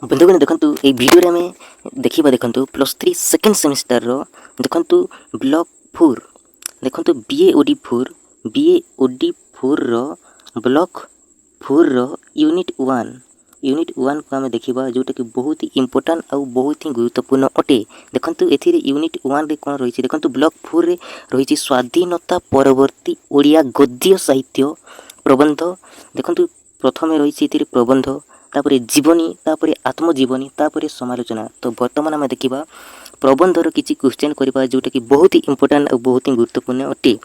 बंधुगण देखंतु ए वीडियो रे देखिबा देखंतु +3 सेकंड सेमेस्टर रो देखंतु ब्लॉक 4 देखंतु बीए ओडी 4 रो ब्लॉक 4 रो यूनिट 1 को आमे देखिबा जोटा कि बहुत ही इंपोर्टेंट और बहुत ही गुरुत्वपूर्ण अटे। देखंतु एथिरे यूनिट 1 रे कोन रहिछि देखंतु ब्लॉक 4 रे रहिछि स्वाधीनता परवर्ती ओडिया गद्य साहित्य प्रबंध। देखंतु प्रथमे रहिछि एथिरे प्रबंध, तापरे जीवनी, तापरे आत्मजीवनी, तापरे समालोचना। तो वर्तमान आम देखा प्रबंधर किसी क्वेश्चन करवा जोटा कि बहुत ही इंपोर्टेंट और बहुत ही गुरुत्वपूर्ण अटे।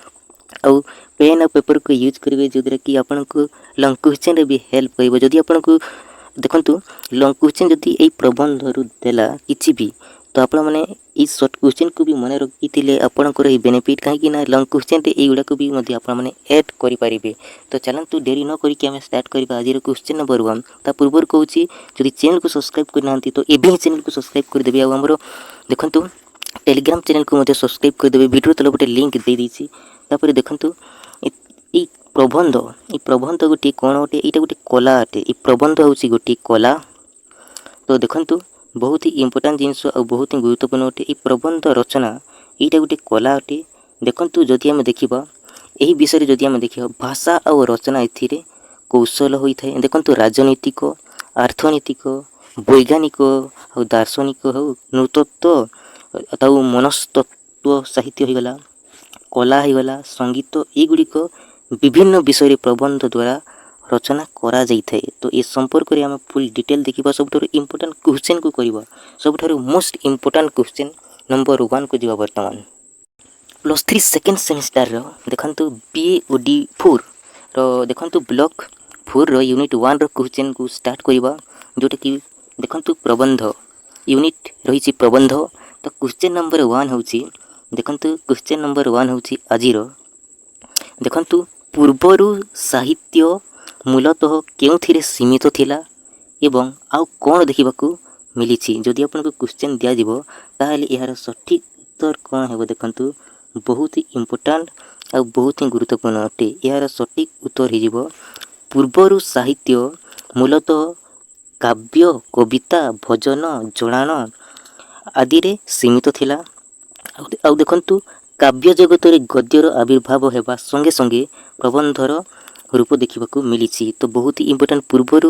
आउ पेन और पेपर को यूज करेंगे जो द्वारा कि आपन को लॉन्ग क्वेश्चन भी हेल्प कर। जदि आपन को देखंतु लॉन्ग क्वेश्चन जदि ए प्रबंध रु देला किछि भी तो आपण माने ई शॉर्ट क्वेश्चन को भी मन रखिथिले आपनकर ही बेनिफिट काहे ना लॉन्ग क्वेश्चन रे एगुडा को भी मध्य आपण माने ऐड करि परिबे। तो चलंतु देरी न करी कि हम स्टार्ट करबा आज रो क्वेश्चन नंबर 1। ता पूर्व कहूची जदि चैनल को सब्सक्राइब करनांती तो एबे ही चैनल को सब्सक्राइब कर देबे। आ हमरो देखंतु टेलीग्राम चैनल को मध्य सब्सक्राइब कर देबे। वीडियो तले गोटे लिंक दे दीची। तापर देखंतु ई प्रबंध गोटे कोन गोटे एटा गोटे कला अटे। ई प्रबंध होची गोटे कला। तो देखंतु बहुत ही इंपोर्टेंट जिनस और बहुत ही गुरुत्वपूर्ण अटे। ई प्रबंध रचना एटा गोटे कला अटे। देखंतु जदि हम देखिबा एही विषय जदि हम देखिबा भाषा और रचना एथिरे कौशल होई थाए। देखंतु राजनीतिक, अर्थनीतिक, वैज्ञानिक और दार्शनिक हो नृतत्व ताऊ मनस्तत्व साहित्य हो गला, कला हो गला, संगीत ए गुड़िक विभिन्न विषय प्रबंध द्वारा रचना करा जाई थाए। तो ए संपर्क रे हम फुल डिटेल देखिबा। सबठारु इंपोर्टेंट क्वेश्चन को करबा। सबठारु मोस्ट इंपोर्टेंट क्वेश्चन नंबर 1 को जीवा वर्तमान +3 सेकंड सेमेस्टर रो देखंतु बीएओडी 4 रो देखंतु ब्लॉक 4 रो यूनिट 1 रो क्वेश्चन को स्टार्ट करबा जोटा कि देखंतु प्रबंध यूनिट रहिछि प्रबंध। तो क्वेश्चन नंबर 1 होछि देखंतु क्वेश्चन नंबर 1 होछि आजिरो देखंतु पूर्वरु साहित्य मूलतः केउथिरे सीमित थिला एवं आउ कोन देखिबाकू मिलिछि। जदि आपनको क्वेश्चन दिया जिवो ताहाले एहार सठिक उत्तर कोन हेबो देखंतु बहुत ही इंपोर्टेंट और बहुत ही गुरुत्वपूर्ण अटे। यार सटीक उत्तर हो पूर्वर साहित्य मूलतः काव्य, कविता, भजन, जड़ान आदि रे सीमित थिला। आउ देखंतु काव्य जगत रे गद्यर आविर्भाव हेबा संगे संगे प्रबंधर रूप देखिबाकू मिलिछि। तो बहुत ही इंपोर्टेंट पूर्वर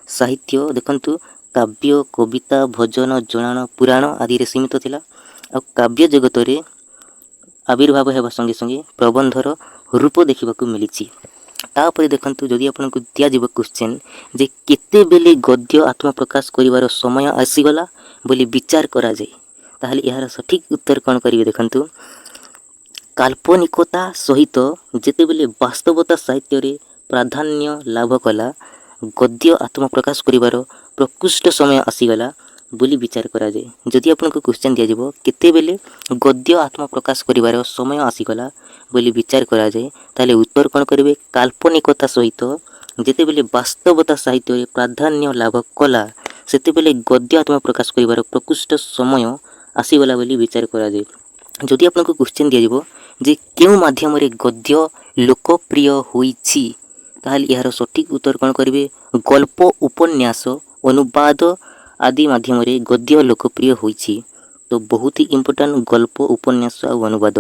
साहित्य देखंतु काव्य, कविता, भजन, जड़ान, पुराण आदि रे सीमित थिला। आ काव्य जगत रे आविर्भाव हेबा संगे संगे प्रबंधर रूप देखिबाकू मिलिछि। तापर देखंतु जदि आपनको दिया जिवो क्वेश्चन जे केते बेले गद्य आत्मप्रकाश करिवार समय आसीगला बोली विचार करा जाय ताहाले एहार सठिक उत्तर कोन करिवे देखंतु काल्पनिकता सहित जेते बेले वास्तवता साहित्य रे प्राधान्य लाभ कला गद्य आत्मप्रकाश करिवार प्रकृष्ट समय आसीगला बोली विचार करा जाए। जदि आपनको क्वेश्चन दिया जिवो केते बेले गद्य आत्मप्रकाश करिवार समय आसीगला बोली विचार करा जाए ताले उत्तर कोन करिवे काल्पनिकता सहित जेते बेले वास्तवता साहित्य रे प्राधान्य लाभ कला सेते बेले गद्य आत्मप्रकाश करिवार प्रकृष्ट समय आसीगला बोली विचार करा जाए। जदि आपनको क्वेश्चन दिया जिवो जे केउ माध्यम रे गद्य लोकप्रिय होईछि ताहाले यार सठिक उत्तर कोन करिवे गल्प, उपन्यास, अनुवाद आदि माध्यम रे गद्य लोकप्रिय होईछि। तो बहुत ही इंपोर्टेंट गल्प, उपन्यास और अनुवाद।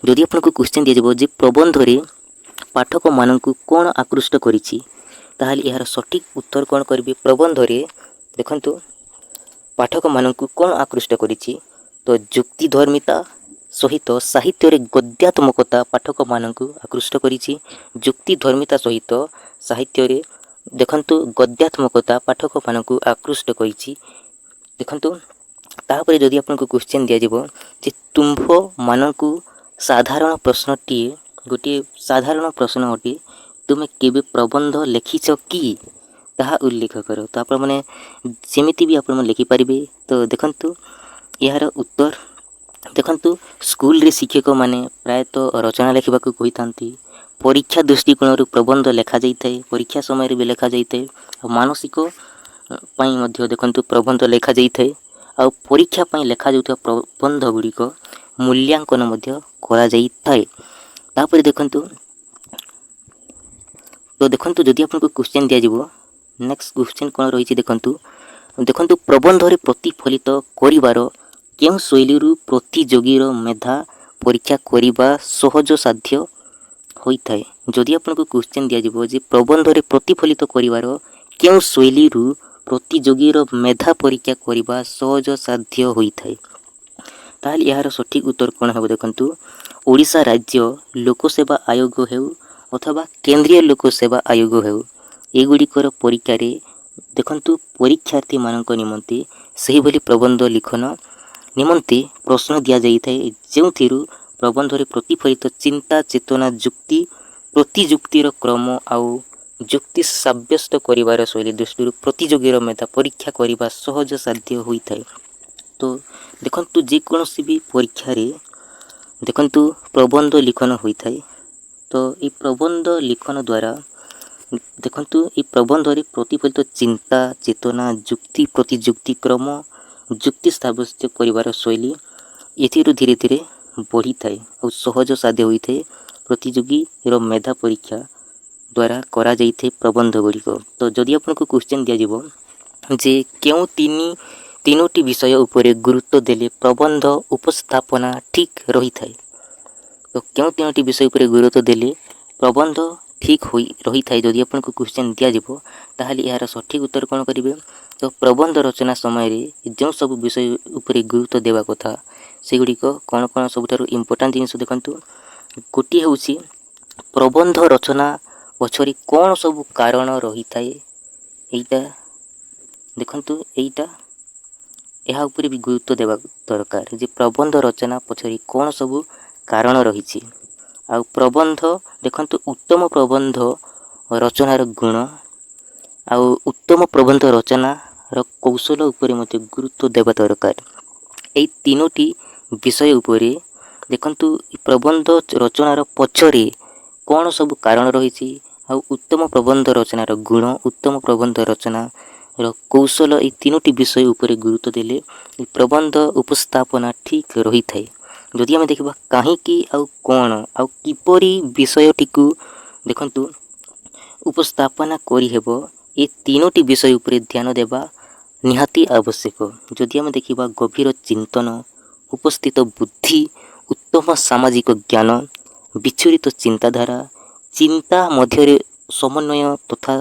जदि आपनको क्वेश्चन दिया जिवो जे प्रबंध रे पाठक माननकु कोन आकृष्ट करिछि ताहाले यार सठिक उत्तर कोन करिवे प्रबंध रे देखंतु पाठक माननकु कोन आकृष्ट करिछि। तो जुक्ति धर्मिता सहित साहित्य रे गद्यात्मकता पाठक माननकु आकृष्ट करिछि। जुक्ति धर्मिता सहित साहित्य रे देखंतु गद्यात्मकता पाठक माननकु आकृष्ट करिछि। देखंतु तापर जदि आपनको क्वेश्चन दिया जिवो जे तुम्भ माननकु साधारण प्रश्नटी गोटे साधारण प्रश्न अटे तुमे केबे प्रबंध लिखिछ कि ताहा उल्लेख करो। तो आपण माने जेमिति भी आपण लिखि परिबे। तो देखंतु यार उत्तर देखंतु स्कूल रे शिक्षक माने प्रायतः रचना लिखिबाकू कहिथांती। परीक्षा दृष्टिकोण प्रबंध लेखा जाइए परीक्षा समय भी लेखा जाइए मानसिक पाई मध्य देखंतु प्रबंध लेखा जाइए आ परीक्षा पाई लेखा जाउथा प्रबंध गुड़िक मूल्यांकन मध्य करा जाइए। तापर देखंतु तो देखंतु जदि आपनको क्वेश्चन दिया जिवो नेक्स्ट क्वेश्चन कोन रहिछि देखंतु ଦେଖନ୍ତୁ ପ୍ରବନ୍ଧରେ ପ୍ରତିଫଳିତ କରିବାର କେଉଁ ଶୈଳୀରୁ ପ୍ରତିଯୋଗୀର ମେଧା ପରୀକ୍ଷା କରିବା ସହଜସାଧ୍ୟ ହୋଇଥାଏ। ଯଦି ଆପଣଙ୍କୁ କ୍ୱେଶ୍ଚନ୍ ଦିଆଯିବ ଯେ ପ୍ରବନ୍ଧରେ ପ୍ରତିଫଳିତ କରିବାର କେଉଁ ଶୈଳୀରୁ ପ୍ରତିଯୋଗୀର ମେଧା ପରୀକ୍ଷା କରିବା ସହଜସାଧ୍ୟ ହୋଇଥାଏ, ତାହେଲେ ଏହାର ସଠିକ୍ ଉତ୍ତର କ'ଣ ହେବ ଦେଖନ୍ତୁ, ଓଡ଼ିଶା ରାଜ୍ୟ ଲୋକସେବା ଆୟୋଗ ହେଉ ଅଥବା କେନ୍ଦ୍ରୀୟ ଲୋକସେବା ଆୟୋଗ ହେଉ, ଏଗୁଡ଼ିକର ପରୀକ୍ଷାରେ ଦେଖନ୍ତୁ ପରୀକ୍ଷାର୍ଥୀମାନଙ୍କ ନିମନ୍ତେ ସେହିଭଳି ପ୍ରବନ୍ଧ ଲିଖନ ନିମନ୍ତେ ପ୍ରଶ୍ନ ଦିଆଯାଇଥାଏ, ଯେଉଁଥିରୁ ପ୍ରବନ୍ଧରେ ପ୍ରତିଫଳିତ ଚିନ୍ତା, ଚେତନା, ଯୁକ୍ତି, ପ୍ରତିଯୁକ୍ତିର କ୍ରମ ଆଉ ଯୁକ୍ତି ସାବ୍ୟସ୍ତ କରିବାର ଶୈଳୀ ଦୃଷ୍ଟିରୁ ପ୍ରତିଯୋଗୀର ମେଧା ପରୀକ୍ଷା କରିବା ସହଜସାଧ୍ୟ ହୋଇଥାଏ। ତ ଦେଖନ୍ତୁ ଯେକୌଣସି ବି ପରୀକ୍ଷାରେ ଦେଖନ୍ତୁ ପ୍ରବନ୍ଧ ଲିଖନ ହୋଇଥାଏ। ତ ଏହି ପ୍ରବନ୍ଧ ଲିଖନ ଦ୍ୱାରା ଦେଖନ୍ତୁ ଏହି ପ୍ରବନ୍ଧରେ ପ୍ରତିଫଳିତ ଚିନ୍ତା, ଚେତନା, ଯୁକ୍ତି, ପ୍ରତିଯୁକ୍ତି କ୍ରମ, ଯୁକ୍ତି ସାବ୍ୟସ୍ତ କରିବାର ଶୈଳୀ ଏଥିରୁ ଧୀରେ ଧୀରେ ବଢ଼ିଥାଏ ଆଉ ସହଜସାଧ୍ୟ ହୋଇଥାଏ ପ୍ରତିଯୋଗୀର ମେଧା ପରୀକ୍ଷା ଦ୍ୱାରା କରାଯାଇଥାଏ ପ୍ରବନ୍ଧ ଗୁଡ଼ିକ। ତ ଯଦି ଆପଣଙ୍କୁ କ୍ୱେଶ୍ଚନ୍ ଦିଆଯିବ ଯେ କେଉଁ ତିନୋଟି ବିଷୟ ଉପରେ ଗୁରୁତ୍ୱ ଦେଲେ ପ୍ରବନ୍ଧ ଉପସ୍ଥାପନା ଠିକ୍ ରହିଥାଏ, ତ କେଉଁ ତିନୋଟି ବିଷୟ ଉପରେ ଗୁରୁତ୍ୱ ଦେଲେ ପ୍ରବନ୍ଧ ଠିକ୍ ରହିଥାଏ ଯଦି ଆପଣଙ୍କୁ କ୍ୱେଶ୍ଚନ୍ ଦିଆଯିବ, ତାହେଲେ ଏହାର ସଠିକ୍ ଉତ୍ତର କ'ଣ କରିବେ? ତ ପ୍ରବନ୍ଧ ରଚନା ସମୟରେ ଯେଉଁ ସବୁ ବିଷୟ ଉପରେ ଗୁରୁତ୍ୱ ଦେବା କଥା ସେଗୁଡ଼ିକ କ'ଣ କ'ଣ ସବୁଠାରୁ ଇମ୍ପୋର୍ଟାଣ୍ଟ ଜିନିଷ ଦେଖନ୍ତୁ। ଗୋଟିଏ ହେଉଛି ପ୍ରବନ୍ଧ ରଚନା ପଛରେ କ'ଣ ସବୁ କାରଣ ରହିଥାଏ, ଏଇଟା ଦେଖନ୍ତୁ ଏହା ଉପରେ ବି ଗୁରୁତ୍ୱ ଦେବା ଦରକାର ଯେ ପ୍ରବନ୍ଧ ରଚନା ପଛରେ କ'ଣ ସବୁ କାରଣ ରହିଛି। ଆଉ ପ୍ରବନ୍ଧ ଦେଖନ୍ତୁ ଉତ୍ତମ ପ୍ରବନ୍ଧ ରଚନାର ଗୁଣ ଆଉ ଉତ୍ତମ ପ୍ରବନ୍ଧ ରଚନାର କୌଶଳ ଉପରେ ମଧ୍ୟ ଗୁରୁତ୍ୱ ଦେବା ଦରକାର। ଏହି ତିନୋଟି ବିଷୟ ଉପରେ ଦେଖନ୍ତୁ ପ୍ରବନ୍ଧ ରଚନାର ପଛରେ କ'ଣ ସବୁ କାରଣ ରହିଛି ଆଉ ଉତ୍ତମ ପ୍ରବନ୍ଧ ରଚନାର ଗୁଣ, ଉତ୍ତମ ପ୍ରବନ୍ଧ ରଚନାର କୌଶଳ, ଏହି ତିନୋଟି ବିଷୟ ଉପରେ ଗୁରୁତ୍ୱ ଦେଲେ ପ୍ରବନ୍ଧ ଉପସ୍ଥାପନା ଠିକ୍ ରହିଥାଏ। ଯଦି ଆମେ ଦେଖିବା କାହିଁକି ଆଉ କ'ଣ ଆଉ କିପରି ବିଷୟଟିକୁ ଦେଖନ୍ତୁ ଉପସ୍ଥାପନା କରିହେବ, ଏ ତିନୋଟି ବିଷୟ ଉପରେ ଧ୍ୟାନ ଦେବା ନିହାତି ଆବଶ୍ୟକ। ଯଦି ଆମେ ଦେଖିବା ଗଭୀର ଚିନ୍ତନ, ଉପସ୍ଥିତ ବୁଦ୍ଧି, ଉତ୍ତମ ସାମାଜିକ ଜ୍ଞାନ, ବିଚଳିତ ଚିନ୍ତାଧାରା, ଚିନ୍ତା ମଧ୍ୟରେ ସମନ୍ୱୟ ତଥା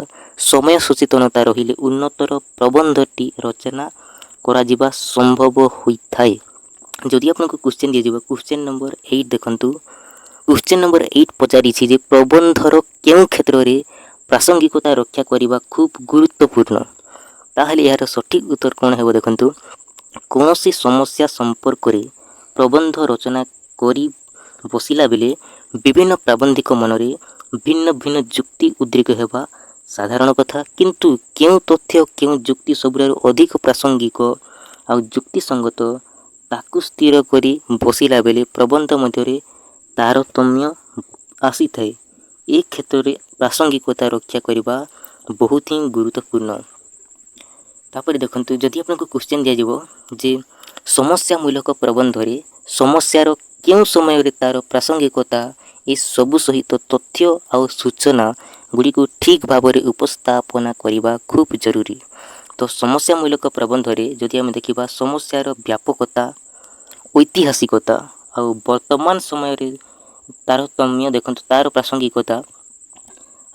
ସମୟ ସଚେତନତା ରହିଲେ ଉନ୍ନତର ପ୍ରବନ୍ଧଟି ରଚନା କରାଯିବା ସମ୍ଭବ ହୋଇଥାଏ। ଯଦି ଆପଣଙ୍କୁ କ୍ୱେଶ୍ଚନ୍ ଦିଆଯିବ କ୍ୱେଶ୍ଚନ୍ ନମ୍ବର 8 ଦେଖନ୍ତୁ, କ୍ୱେଶ୍ଚନ୍ ନମ୍ବର 8 ପଚାରିଛି ଯେ ପ୍ରବନ୍ଧର କେଉଁ କ୍ଷେତ୍ରରେ ପ୍ରାସଙ୍ଗିକତା ରକ୍ଷା କରିବା ଖୁବ୍ ଗୁରୁତ୍ୱପୂର୍ଣ୍ଣ, ତାହେଲେ ଏହାର ସଠିକ୍ ଉତ୍ତର କ'ଣ ହେବ ଦେଖନ୍ତୁ, କୌଣସି ସମସ୍ୟା ସମ୍ପର୍କରେ ପ୍ରବନ୍ଧ ରଚନା କରି ବସିଲା ବେଳେ ବିଭିନ୍ନ ପ୍ରାବନ୍ଧିକ ମନରେ ଭିନ୍ନ ଭିନ୍ନ ଯୁକ୍ତି ଉଦ୍ରେକ ହେବା ସାଧାରଣ କଥା, କିନ୍ତୁ କେଉଁ ତଥ୍ୟ କେଉଁ ଯୁକ୍ତି ସବୁଠାରୁ ଅଧିକ ପ୍ରାସଙ୍ଗିକ ଆଉ ଯୁକ୍ତିସଙ୍ଗତ ତାକୁ ସ୍ଥିର କରି ବସିଲା ବେଳେ ପ୍ରବନ୍ଧ ମଧ୍ୟରେ ତାରତମ୍ୟ ଆସିଥାଏ। ଏ କ୍ଷେତ୍ରରେ ପ୍ରାସଙ୍ଗିକତା ରକ୍ଷା କରିବା ବହୁତ ହିଁ ଗୁରୁତ୍ୱପୂର୍ଣ୍ଣ। ତାପରେ ଦେଖନ୍ତୁ ଯଦି ଆପଣଙ୍କୁ କ୍ୱେଶ୍ଚନ୍ ଦିଆଯିବ ଯେ ସମସ୍ୟାମୂଳକ ପ୍ରବନ୍ଧରେ ସମସ୍ୟାର କେଉଁ ସମୟରେ ତା'ର ପ୍ରାସଙ୍ଗିକତା ଏସବୁ ସହିତ ତଥ୍ୟ ଆଉ ସୂଚନା ଗୁଡ଼ିକୁ ଠିକ୍ ଭାବରେ ଉପସ୍ଥାପନା କରିବା ଖୁବ୍ ଜରୁରୀ। ତ ସମସ୍ୟାମୂଳକ ପ୍ରବନ୍ଧରେ ଯଦି ଆମେ ଦେଖିବା ସମସ୍ୟାର ବ୍ୟାପକତା, ଐତିହାସିକତା ଆଉ ବର୍ତ୍ତମାନ ସମୟରେ ତାରତମ୍ୟ ଦେଖନ୍ତୁ ତା'ର ପ୍ରାସଙ୍ଗିକତା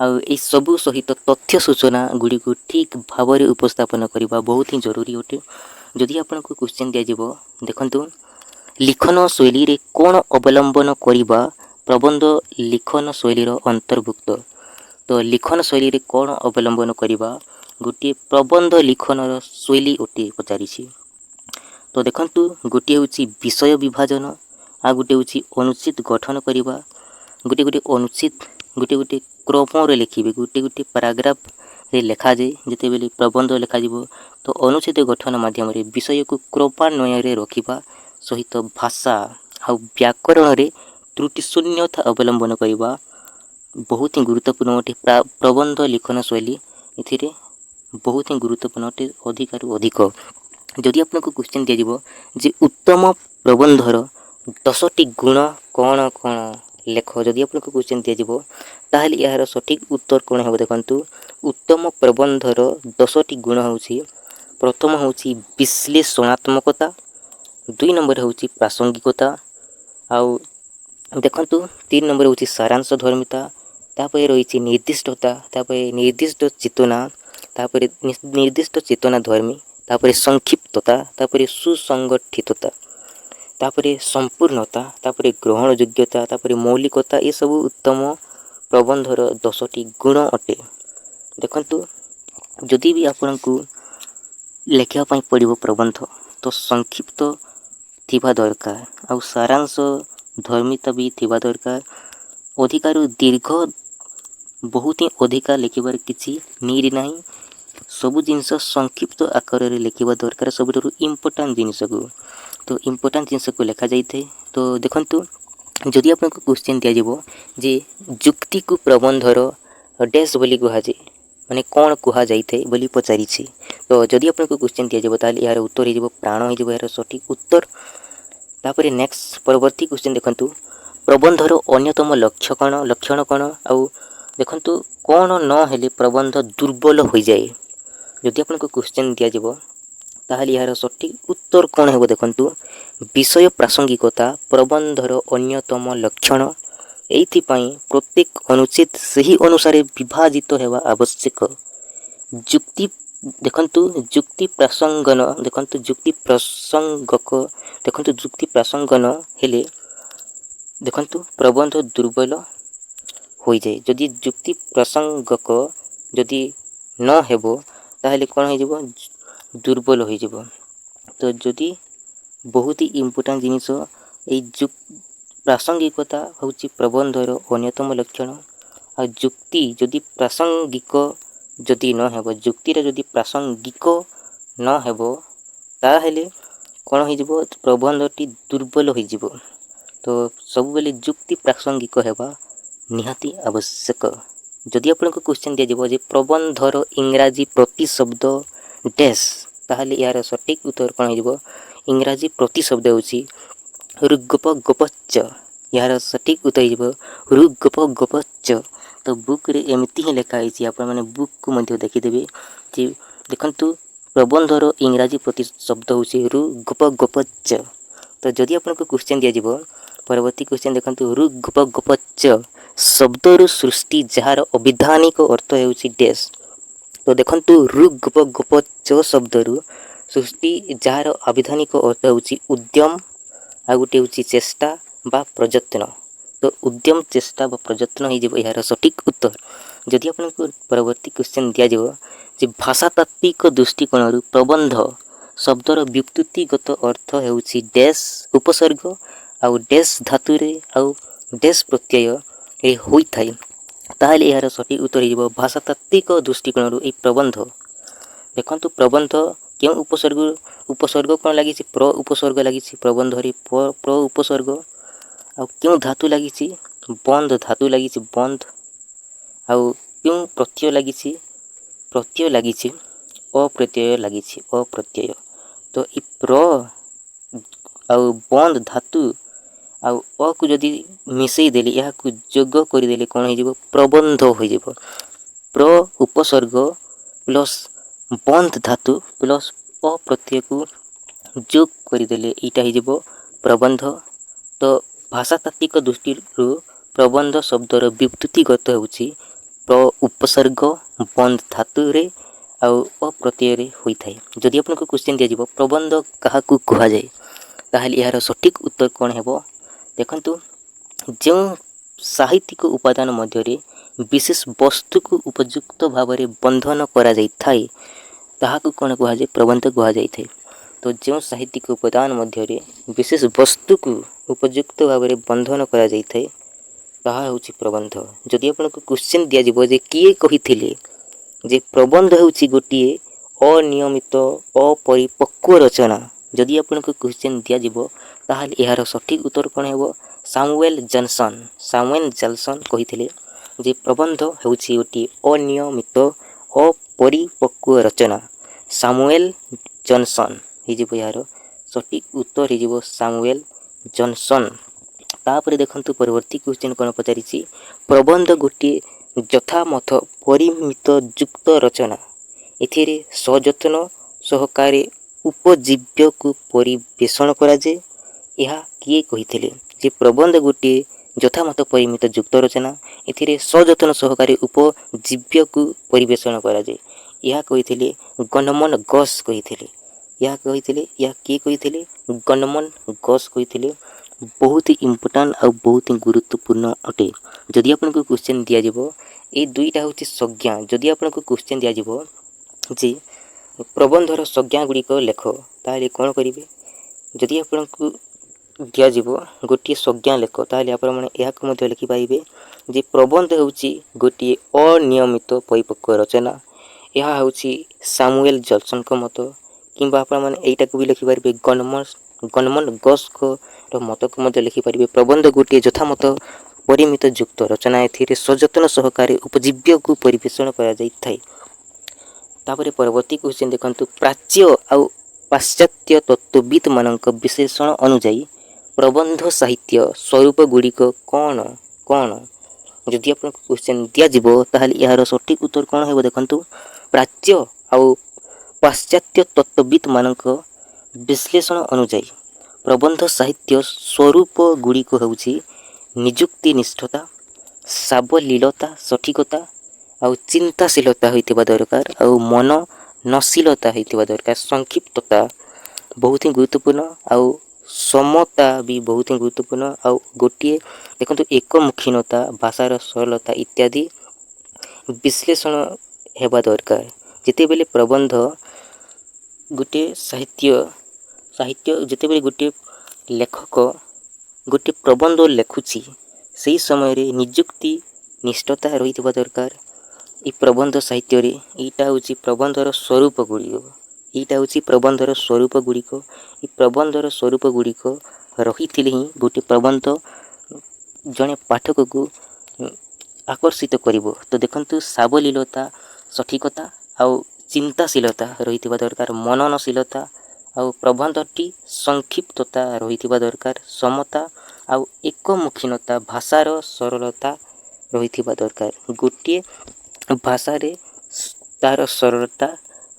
ଆଉ ଏସବୁ ସହିତ ତଥ୍ୟ ସୂଚନା ଗୁଡ଼ିକୁ ଠିକ୍ ଭାବରେ ଉପସ୍ଥାପନ କରିବା ବହୁତ ହିଁ ଜରୁରୀ ଅଟେ। ଯଦି ଆପଣଙ୍କୁ କ୍ୱେଶ୍ଚନ୍ ଦିଆଯିବ ଦେଖନ୍ତୁ ଲିଖନ ଶୈଳୀରେ କ'ଣ ଅବଲମ୍ବନ କରିବା ପ୍ରବନ୍ଧ ଲିଖନ ଶୈଳୀର ଅନ୍ତର୍ଭୁକ୍ତ, ତ ଲିଖନ ଶୈଳୀରେ କ'ଣ ଅବଲମ୍ବନ କରିବା ଗୋଟିଏ ପ୍ରବନ୍ଧ ଲିଖନର ଶୈଳୀ ଅଟେ ପଚାରିଛି। ତ ଦେଖନ୍ତୁ ଗୋଟିଏ ହେଉଛି ବିଷୟ ବିଭାଜନ, ଆଉ ଗୋଟିଏ ହେଉଛି ଅନୁଚ୍ଛେଦ ଗଠନ କରିବା, ଗୋଟିଏ କ୍ରମରେ ଲେଖିବେ, ଗୋଟିଏ ପାରାଗ୍ରାଫରେ ଲେଖାଯାଏ। ଯେତେବେଳେ ପ୍ରବନ୍ଧ ଲେଖାଯିବ ତ ଅନୁଚ୍ଛେଦ ଗଠନ ମାଧ୍ୟମରେ ବିଷୟକୁ କ୍ରମାନ୍ୱୟରେ ରଖିବା ସହିତ ଭାଷା ଆଉ ବ୍ୟାକରଣରେ ତ୍ରୁଟି ଶୂନ୍ୟତା ଅବଲମ୍ବନ କରିବା ବହୁତ ହିଁ ଗୁରୁତ୍ୱପୂର୍ଣ୍ଣ ଅଟେ। ପ୍ରବନ୍ଧ ଲିଖନ ଶୈଳୀ ଏଥିରେ ବହୁତ ହିଁ ଗୁରୁତ୍ୱପୂର୍ଣ୍ଣ ଅଟେ ଅଧିକରୁ ଅଧିକ। ଯଦି ଆପଣଙ୍କୁ କ୍ୱେଶ୍ଚନ୍ ଦିଆଯିବ ଯେ ଉତ୍ତମ ପ୍ରବନ୍ଧର 10ଟି ଗୁଣ କ'ଣ କ'ଣ ଲେଖ, ଯଦି ଆପଣଙ୍କୁ କ୍ୱେଶ୍ଚନ୍ ଦିଆଯିବ ତାହେଲେ ଏହାର ସଠିକ୍ ଉତ୍ତର କ'ଣ ହେବ ଦେଖନ୍ତୁ, ଉତ୍ତମ ପ୍ରବନ୍ଧର 10ଟି ଗୁଣ ହେଉଛି प्रथम होउची विश्लेषणात्मकता, 2 नंबर होउची प्रासंगिकता, आउ देखंतु 3 नंबर होउची सारांश धर्मिता, तापर रहिछि निर्दिष्टता, तापर निर्दिष्ट चेतना, तापर निर्दिष्ट चेतना धर्मी, तापर संक्षिप्तता, तापर सुसंगठितता, तापर संपूर्णता, तापर ग्रहण योग्यता, तापर मौलिकता, ये सब उत्तम प्रबंधर 10टी गुण अटे। देखंतु जदि भी आपनकु लेखिया पई पड़िबो प्रबंध तो संक्षिप्त थिबा दरकार, आउ सारांश धर्मिता भी थिबा दरकार। अधिकारु दीर्घ बहुत ही अधिका लिखिबार किछि नीड नाही, सबु जिनस संक्षिप्त आकार रे लिखिबा दरकार। सबुठारु इम्पोर्टेंट जिनिस को, तो इम्पोर्टेंट जिनिस को लिखा जाइथे। तो देखंतु जदि आपनको क्वेश्चन दिया जिवो जे जुक्ति को प्रबंधर डैश बोली कुहाजे, माने कौन कुहा जाइथे बोली पचारिछि। तो जदि आपनको क्वेश्चन दिया जिवो ताले यार उत्तर हे जिवो प्राण हे जिवो यार सठिक उत्तर। तापरे नेक्स्ट परवर्ती क्वेश्चन देखंतु प्रबंधर अन्यतम लक्षण कौन आउ देखंतु कौन न हेले प्रबंध दुर्बल हो जाए। जदि आपनको क्वेश्चन दिया जिवो ताहले यार सठिक उत्तर कौन हेबो देखंतु विषय प्रासंगिकता प्रबंधर अन्यतम लक्षण। एइथिपाई प्रत्येक अनुच्छेद सही अनुसार विभाजित हेबा आवश्यक। जुक्ति देखंतु जुक्ति प्रासंगन देखंतु जुक्ति प्रासंगक देखंतु जुक्ति प्रासंगन हेले देखंतु प्रबंध दुर्बल हो जाए। जदि जुक्ति प्रासंगक जदि न हेबो ताहले कोन हो जिवो दुर्बल हो जिवो। तो जदि बहुत ही इम्पोर्टेंट जिनिस ए प्रासंगिकता होची प्रबंधर अन्यतम लक्षण। आ जुक्ति जदि प्रासंगिक जदि न हेबो जुक्ति जदि प्रासंगिक न हेबो ताहेले कोन हो जिवो प्रबंधटी दुर्बल हो जिवो। तो सब बेले जुक्ति प्रासंगिक हेबा निहाती आवश्यक। जदि आपनको क्वेश्चन दिया जिवो जे प्रबंधर इंग्राजी प्रतिशब्द डैश ताहले यार सठिक उत्तर कोन हो जिवो इंग्राजी प्रतिशब्द होची ऋगप गपच। यार सठिक उत्तर हो ऋगप गपच। तो बुक रे एमती ही लिखा है आप मैंने बुक को मध्य देखीदेवे जे देखंतु प्रबंधर इंग्राजी प्रतिशब्द होची ऋगप गपच। तो जदि आपनको क्वेश्चन दिया जिवो परवर्ती क्वेश्चन देखंतु ऋगप गपच शब्दर सृष्टि जार अविधानिक अर्थ हेउची डैश। तो देखंतु ऋगप गपच शब्दरु सृष्टि जार अविधानिक अर्थ हेउची उद्यम आ गुटे हेउची चेष्टा बा प्रयत्न। तो उद्यम चेष्टा बा प्रयत्न हो यार सठिक उत्तर। जदि आपको परवर्ती क्वेश्चन दिया जाव जे भाषातात्विक दृष्टिकोण प्रबंध शब्दर व्युत्पत्तिगत अर्थ हेउची डैश उपसर्ग आउ डैश धातुरे आउ डैश प्रत्यय ए होई थाए। ताहले यार सठिक उत्तर हो भाषातात्विक दृष्टिकोण ए प्रबंध। देखंतु प्रबंध क्यों उपसर्ग कौन लगी प्र उपसर्ग लगी प्रबंध रे प्र उपसर्ग आ क्यों धातु लगी बंद धातु लगी बंद आउ क्यों प्रत्यय लगी अप्रत्यय लगी अप्रत्यय। तो इ प्र आउ बंद धातु आउ अ को जदि मिसई देली या को जोग कर देली कौन हो जिवो प्रबंध हो जिवो। प्र उपसर्ग प्लस बंद धातु प्लस अप्रत्यय को जोग करदेले इटा हो प्रबंध। तो भाषातात्विक दृष्टि प्रबंध शब्दर व्युत्पत्तिगत होची प्र उपसर्ग बंद धातु रे आउ अप्रत्यय रे होई थाए। जदि आपनको क्वेश्चन दिया जिवो प्रबंध काहाकू कहा जाए ताहले यार सठिक उत्तर कौन हेबो देखंतु जो साहित्यिक उपादान मध्य विशेष वस्तु को उपयुक्त भाव में बंधन करा जाई थाए ताहाकू कौन कहा जाए प्रबंध कहा जाई थाए। तो जो साहित्यिक उपादान मध्य विशेष वस्तु को उपयुक्त भाव में बंधन करा जाई थाए ताहा होची प्रबंध। जदि आपनको क्वेश्चन दिया जिवो जे किए कहिथिले जे प्रबंध होची गोटिए अनियमित अपरिपक्व रचना। जदि आपनको क्वेश्चन दिया जिवो ताहले यार सठिक उत्तर कौन हेबो सामुएल जॉनसन कहिथिले जे प्रबंध होची गोटिए अनियमित अपरिपक्व रचना। सामुएल जॉनसन हिजिबो यार सठिक उत्तर हिजिबो सामुएल जॉनसन। तापर देखंतु परवर्ती क्वेश्चन कोन पचारिछि प्रबंध गोटिए यथामथ परिमित युक्त रचना। एथिरे सजतन ସହକାରେ ଉପଜୀବ୍ୟକୁ ପରିବେଷଣ କରାଯାଏ। ଏହା କିଏ କହିଥିଲେ? ଯେ ପ୍ରବନ୍ଧ ଗୋଟିଏ ଯଥାମତ ପରିମିତ ଯୁକ୍ତ ରଚନା। ଏଥିରେ ସଯତ୍ନ ସହକାରେ ଉପଜୀବ୍ୟକୁ ପରିବେଷଣ କରାଯାଏ। ଏହା କହିଥିଲେ ଗନମନ ଗସ୍ କହିଥିଲେ। ଏହା କିଏ କହିଥିଲେ? ଗନମନ ଗସ୍ କହିଥିଲେ। ବହୁତ ଇମ୍ପୋର୍ଟାଣ୍ଟ ଆଉ ବହୁତ ଗୁରୁତ୍ୱପୂର୍ଣ୍ଣ ଅଟେ। ଯଦି ଆପଣଙ୍କୁ କ୍ୱେଶ୍ଚିନ୍ ଦିଆଯିବ, ଏଇ ଦୁଇଟା ହେଉଛି ସଂଜ୍ଞା। ଯଦି ଆପଣଙ୍କୁ କ୍ୱେଶ୍ଚିନ୍ ଦିଆଯିବ ଯେ ପ୍ରବନ୍ଧର ସଂଜ୍ଞା ଗୁଡ଼ିକ ଲେଖ, ତାହେଲେ କ'ଣ କରିବେ? ଯଦି ଆପଣଙ୍କୁ ଦିଆଯିବ ଗୋଟିଏ ସଂଜ୍ଞା ଲେଖ, ତାହେଲେ ଆପଣମାନେ ଏହାକୁ ମଧ୍ୟ ଲେଖିପାରିବେ ଯେ ପ୍ରବନ୍ଧ ହେଉଛି ଗୋଟିଏ ଅନିୟମିତ ପରିପକ୍ୱ ରଚନା। ଏହା ହେଉଛି ସାମୁଏଲ ଜନ୍ସନ୍ଙ୍କ ମତ, କିମ୍ବା ଆପଣମାନେ ଏଇଟାକୁ ବି ଲେଖିପାରିବେ ଗନମନ ଗସ୍ଙ୍କର ମତକୁ ମଧ୍ୟ ଲେଖିପାରିବେ। ପ୍ରବନ୍ଧ ଗୋଟିଏ ଯଥାମତ ପରିମିତ ଯୁକ୍ତ ରଚନା। ଏଥିରେ ସଯତ୍ନ ସହକାରେ ଉପଜୀବ୍ୟକୁ ପରିବେଷଣ କରାଯାଇଥାଏ। ତାପରେ ପରବର୍ତ୍ତୀ କ୍ୱେଶ୍ଚିନ୍ ଦେଖନ୍ତୁ, ପ୍ରାଚ୍ୟ ଆଉ ପାଶ୍ଚାତ୍ୟ ତତ୍ତ୍ୱବିତ୍ ମାନଙ୍କ ବିଶ୍ଳେଷଣ ଅନୁଯାୟୀ ପ୍ରବନ୍ଧ ସାହିତ୍ୟ ସ୍ୱରୂପ ଗୁଡ଼ିକ କ'ଣ କ'ଣ? ଯଦି ଆପଣଙ୍କୁ କ୍ୱେଶ୍ଚିନ୍ ଦିଆଯିବ, ତାହେଲେ ଏହାର ସଠିକ୍ ଉତ୍ତର କ'ଣ ହେବ? ଦେଖନ୍ତୁ, ପ୍ରାଚ୍ୟ ଆଉ ପାଶ୍ଚାତ୍ୟ ତତ୍ତ୍ୱବିତ୍ ମାନଙ୍କ ବିଶ୍ଳେଷଣ ଅନୁଯାୟୀ ପ୍ରବନ୍ଧ ସାହିତ୍ୟ ସ୍ୱରୂପ ଗୁଡ଼ିକ ହେଉଛି ନିଯୁକ୍ତି ନିଷ୍ଠତା, ସାବଲୀଳତା, ସଠିକତା ଆଉ ଚିନ୍ତାଶୀଳତା ହୋଇଥିବା ଦରକାର, ଆଉ ମନନଶୀଳତା ହୋଇଥିବା ଦରକାର। ସଂକ୍ଷିପ୍ତତା ବହୁତ ହିଁ ଗୁରୁତ୍ୱପୂର୍ଣ୍ଣ, ଆଉ ସମତା ବି ବହୁତ ହିଁ ଗୁରୁତ୍ୱପୂର୍ଣ୍ଣ। ଆଉ ଗୋଟିଏ ଦେଖନ୍ତୁ ଏକମୁଖୀନତା, ଭାଷାର ସରଳତା ଇତ୍ୟାଦି ବିଶ୍ଳେଷଣ ହେବା ଦରକାର। ଯେତେବେଳେ ପ୍ରବନ୍ଧ ଗୋଟିଏ ସାହିତ୍ୟ ଯେତେବେଳେ ଗୋଟିଏ ଲେଖକ ଗୋଟିଏ ପ୍ରବନ୍ଧ ଲେଖୁଛି, ସେହି ସମୟରେ ନିଯୁକ୍ତି ନିଷ୍ଠତା ରହିଥିବା ଦରକାର। ଏହି ପ୍ରବନ୍ଧ ସାହିତ୍ୟରେ ଏଇଟା ହେଉଛି ପ୍ରବନ୍ଧର ସ୍ୱରୂପ ଗୁଡ଼ିକ। ଏହି ପ୍ରବନ୍ଧର ସ୍ୱରୂପ ଗୁଡ଼ିକ ରହିଥିଲେ ହିଁ ଗୋଟିଏ ପ୍ରବନ୍ଧ ଜଣେ ପାଠକକୁ ଆକର୍ଷିତ କରିବ। ତ ଦେଖନ୍ତୁ, ସାବଲୀଳତା, ସଠିକତା ଆଉ ଚିନ୍ତାଶୀଳତା ରହିଥିବା ଦରକାର। ମନନଶୀଳତା ଆଉ ପ୍ରବନ୍ଧଟି ସଂକ୍ଷିପ୍ତତା ରହିଥିବା ଦରକାର। ସମତା ଆଉ ଏକମୁଖୀନତା, ଭାଷାର ସରଳତା ରହିଥିବା ଦରକାର। ଗୋଟିଏ ଭାଷାରେ ତାର ସରଳତା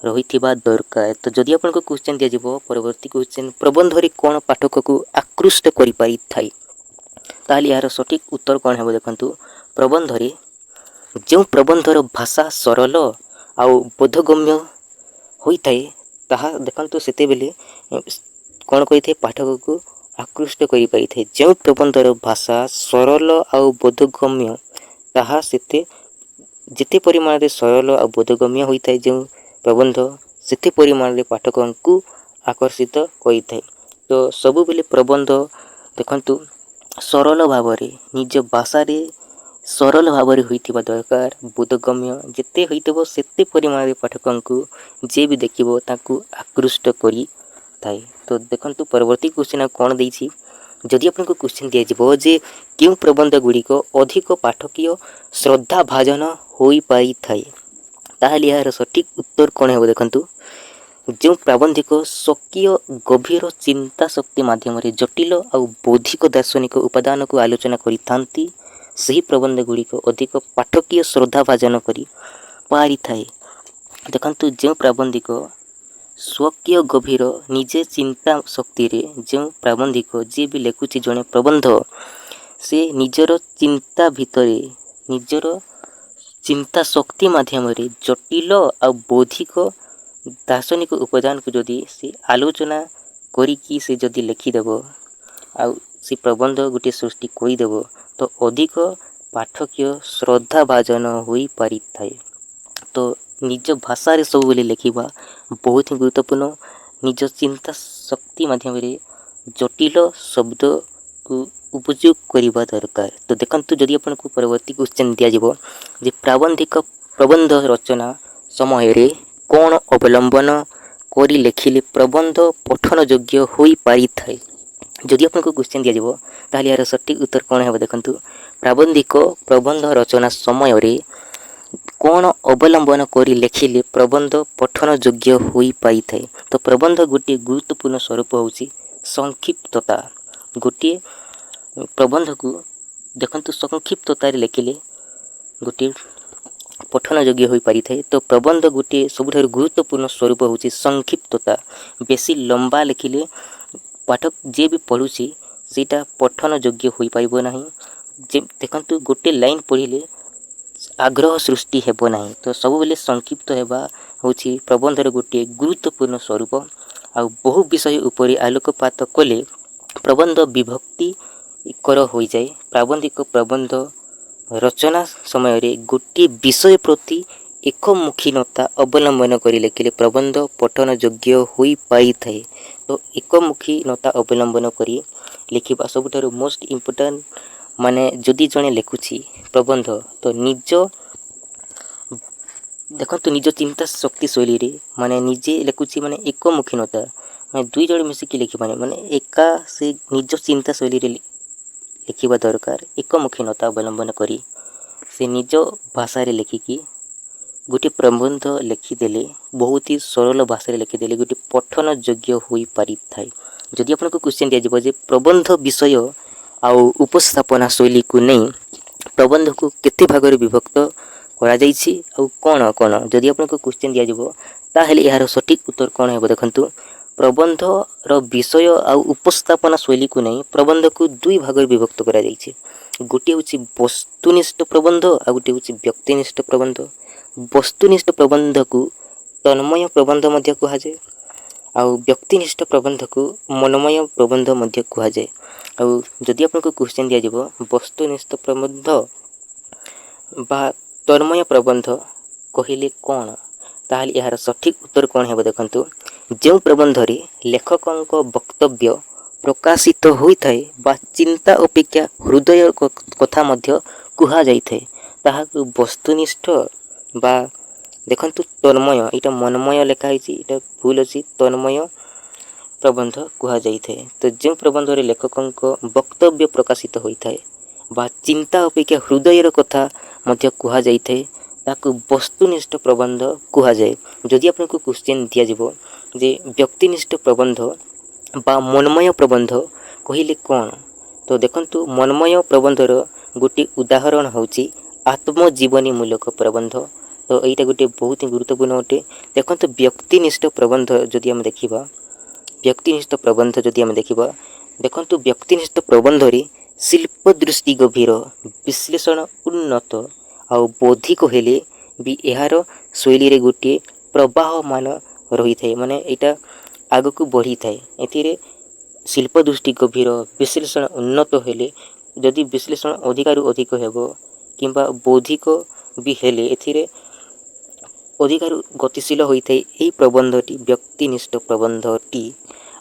ରହିଥିବା ଦରକାର। ତ ଯଦି ଆପଣଙ୍କୁ କ୍ୱେଶ୍ଚିନ୍ ଦିଆଯିବ, ପରବର୍ତ୍ତୀ କ୍ୱେଶ୍ଚିନ୍, ପ୍ରବନ୍ଧରେ କ'ଣ ପାଠକକୁ ଆକୃଷ୍ଟ କରିପାରିଥାଏ? ତାହେଲେ ଏହାର ସଠିକ୍ ଉତ୍ତର କ'ଣ ହେବ? ଦେଖନ୍ତୁ, ଯେଉଁ ପ୍ରବନ୍ଧର ଭାଷା ସରଳ ଆଉ ବୋଧଗମ୍ୟ ହୋଇଥାଏ, ତାହା ଦେଖନ୍ତୁ ସେତେବେଳେ କ'ଣ କରିଥାଏ? ପାଠକକୁ ଆକୃଷ୍ଟ କରିପାରିଥାଏ। ଯେଉଁ ପ୍ରବନ୍ଧର ଭାଷା ସରଳ ଆଉ ବୋଧଗମ୍ୟ, ତାହା ଯେତେ ପରିମାଣରେ ସରଳ ଆଉ ବୋଧଗମ୍ୟ ହୋଇଥାଏ ଯେଉଁ ପ୍ରବନ୍ଧ, ସେତେ ପରିମାଣରେ ପାଠକଙ୍କୁ ଆକର୍ଷିତ କରିଥାଏ। ତ ସବୁବେଳେ ପ୍ରବନ୍ଧ ଦେଖନ୍ତୁ ସରଳ ଭାବରେ, ନିଜ ଭାଷାରେ ସରଳ ଭାବରେ ହୋଇଥିବା ଦରକାର। ବୋଧଗମ୍ୟ ଯେତେ ହୋଇଥିବ, ସେତେ ପରିମାଣରେ ପାଠକଙ୍କୁ ଯିଏ ବି ଦେଖିବ ତାଙ୍କୁ ଆକୃଷ୍ଟ କରିଥାଏ। ତ ଦେଖନ୍ତୁ ପରବର୍ତ୍ତୀ କ୍ୱେଶ୍ଚିନ୍ କ'ଣ ଦେଇଛି। ଯଦି ଆପଣଙ୍କୁ କ୍ୱେଶ୍ଚିନ୍ ଦିଆଯିବ ଯେ କେଉଁ ପ୍ରବନ୍ଧ ଗୁଡ଼ିକ ଅଧିକ ପାଠକୀୟ ଶ୍ରଦ୍ଧାଭାଜନ ହୋଇପାରିଥାଏ, ତାହେଲେ ଏହାର ସଠିକ୍ ଉତ୍ତର କ'ଣ ହେବ? ଦେଖନ୍ତୁ, ଯେଉଁ ପ୍ରାବନ୍ଧିକ ସ୍ୱକୀୟ ଗଭୀର ଚିନ୍ତା ଶକ୍ତି ମାଧ୍ୟମରେ ଜଟିଳ ଆଉ ବୌଦ୍ଧିକ ଦାର୍ଶନିକ ଉପାଦାନକୁ ଆଲୋଚନା କରିଥାନ୍ତି, ସେହି ପ୍ରବନ୍ଧ ଗୁଡ଼ିକ ଅଧିକ ପାଠକୀୟ ଶ୍ରଦ୍ଧାଭାଜନ କରିପାରିଥାଏ। ଦେଖନ୍ତୁ, ଯେଉଁ ପ୍ରାବନ୍ଧିକ ସ୍ୱକୀୟ ଗଭୀର ନିଜେ ଚିନ୍ତା ଶକ୍ତିରେ, ଯେଉଁ ପ୍ରାବନ୍ଧିକ ଯିଏ ବି ଲେଖୁଛି ଜଣେ ପ୍ରବନ୍ଧ, ସେ ନିଜର ଚିନ୍ତା ଭିତରେ, ନିଜର ଚିନ୍ତା ଶକ୍ତି ମାଧ୍ୟମରେ ଜଟିଳ ଆଉ ବୌଦ୍ଧିକ ଦାର୍ଶନିକ ଉପାଦାନକୁ ଯଦି ସେ ଆଲୋଚନା କରିକି ସେ ଯଦି ଲେଖିଦେବ, ଆଉ ସେ ପ୍ରବନ୍ଧ ଗୋଟିଏ ସୃଷ୍ଟି କରିଦେବ, ତ ଅଧିକ ପାଠକୀୟ ଶ୍ରଦ୍ଧାଭାଜନ ହୋଇପାରିଥାଏ। ତ ନିଜ ଭାଷାରେ ସବୁବେଳେ ଲେଖିବା ବହୁତ ଗୁରୁତ୍ୱପୂର୍ଣ୍ଣ। ନିଜ ଚିନ୍ତା ଶକ୍ତି ମାଧ୍ୟମରେ ଜଟିଳ ଶବ୍ଦକୁ ଉପଯୋଗ କରିବା ଦରକାର। ତ ଦେଖନ୍ତୁ, ଯଦି ଆପଣଙ୍କୁ ପରବର୍ତ୍ତୀ କ୍ୱେଶ୍ଚିନ୍ ଦିଆଯିବ ଯେ ପ୍ରବନ୍ଧ ରଚନା ସମୟରେ କ'ଣ ଅବଲମ୍ବନ କରି ଲେଖିଲେ ପ୍ରବନ୍ଧ ପଠନ ଯୋଗ୍ୟ ହୋଇପାରିଥାଏ? ଯଦି ଆପଣଙ୍କୁ କ୍ୱେଶ୍ଚିନ୍ ଦିଆଯିବ, ତାହେଲେ ଏହାର ସଠିକ୍ ଉତ୍ତର କ'ଣ ହେବ? ଦେଖନ୍ତୁ, ପ୍ରାବନ୍ଧିକ ପ୍ରବନ୍ଧ ରଚନା ସମୟରେ କ'ଣ ଅବଲମ୍ବନ କରି ଲେଖିଲେ ପ୍ରବନ୍ଧ ପଠନ ଯୋଗ୍ୟ ହୋଇପାରିଥାଏ? ତ ପ୍ରବନ୍ଧ ଗୋଟିଏ ଗୁରୁତ୍ୱପୂର୍ଣ୍ଣ ସ୍ୱରୂପ ହେଉଛି ସଂକ୍ଷିପ୍ତତା। ଗୋଟିଏ ପ୍ରବନ୍ଧକୁ ଦେଖନ୍ତୁ ସଂକ୍ଷିପ୍ତତାରେ ଲେଖିଲେ ଗୋଟିଏ पठन योग्य हो पारि थाए। तो प्रबंध गोटे सबुठारु गुरुत्वपूर्ण स्वरूप होउछि संक्षिप्तता। बेसी लंबा लिखिले पाठक जे भी पढ़ुछि सेटा पठन योग्य हो पाइबो नाही। जे देखंतु गोटे लाइन पढ़िले आग्रह सृष्टि हेबो नाही। तो सब बेले संक्षिप्त हेबा होछि प्रबंधर गोटे गुरुत्वपूर्ण स्वरूप। आ बहु विषय उपरि आलोकपात कले प्रबंध विभक्ति कर हो जाए। प्राबंधिक प्रबंध रचना समय रे गोटे विषय प्रति एकमुखीनता अवलंबन करी लेखिले प्रबंध पठन योग्य हो पाई थाए। तो एकमुखीनता अवलंबन करी लिखिबा सबुठारु मोस्ट इम्पोर्टेंट। माने जदि जणे लेखुछि प्रबंध तो निज देखंतु निज चिंता शक्ति शैली रे माने निजे लेखुछि माने एकमुखीनता माने दुई जण मिसिकी लिखि माने एका से निज चिंता शैली रे लिखिबा दरकार। एकमुखीनता अवलंबन करी से निज भाषा रे लिखिकी गोटे प्रबंध लिखिदेले बहुत ही सरल भाषा रे लिखिदेले गोटे पठन योग्य हो पारि थाए। जदि आपनको क्वेश्चन दिया जिवो जे प्रबंध विषय आउ उपस्थापना शैली को नहीं प्रबंध को केते भाग रे विभक्त करा जाइछि आउ कोन कोन जदि आपनको क्वेश्चन दिया जिवो ताहेले यार सटीक उत्तर कोन हेबो देखंतु प्रबंध रो विषय आउ उपस्थापना शैली को नहीं प्रबंध को दुई भाग रे विभक्त करा जाइछि। गोटे होछि वस्तुनिष्ठ प्रबंध आ गोटे होछि व्यक्तिनिष्ठ प्रबंध। वस्तुनिष्ठ प्रबंध को तन्मय प्रबंध मध्य कहा जाए आउ व्यक्तिनिष्ठ प्रबंध को मनमय प्रबंध मध्य कहा जाए। आउ जदि आपनको क्वेश्चन दिया जिवो वस्तुनिष्ठ प्रबंध बा तन्मय प्रबंध कहिले कोन ताहले यार सठिक उत्तर कोन हेबो देखंतु जो प्रबंध रे लेखकक वक्तव्य प्रकाशित होई थाए बा चिंता अपेक्षा हृदय कथा मध्य कुहा जाई थाए ताहा वस्तुनिष्ठ बा देखंतु तन्मय इटा मनमय लेखा होइछि इटा भूल अछि तन्मय प्रबंध कुहा जाई थाए। तो जो प्रबंध रे लेखकक वक्तव्य प्रकाशित होई थाए बा चिंता अपेक्षा हृदयर कथा मध्य कुहा जाई थाए ताकु वस्तुनिष्ठ प्रबंध कुहा जाए। जदि आपनको क्वेश्चन दिया जिवो जे व्यक्तिनिष्ठ प्रबंध बा मनमय प्रबंध कहिले कोन तो देखंतु मनमय प्रबंधर गोटे उदाहरण होउछि आत्मजीवनी मूलक प्रबंध। तो एटा गोटे बहुत ही गुरुत्वपूर्ण अटे। देखंतु व्यक्तिनिष्ठ प्रबंध जदि हम देखिबा व्यक्तिनिष्ठ प्रबंध जदि हम देखिबा देखंतु व्यक्तिनिष्ठ प्रबंध रे शिल्प दृष्टि गभीर विश्लेषण उन्नत आउ बौद्धिक हेले भी एहार शैली रे गोटे प्रवाहमान रही थाए माने एटा आग को बढ़ी थाए। एथिरे शिल्प दृष्टि गभीर विश्लेषण उन्नत हेले जदि विश्लेषण अधिकारु अधिक हेबो किंबा बौद्धिक भी हेले एथिरे अधिकारु गतिशील होई थाए। एही प्रबंधटी व्यक्तिनिष्ठ प्रबंधटी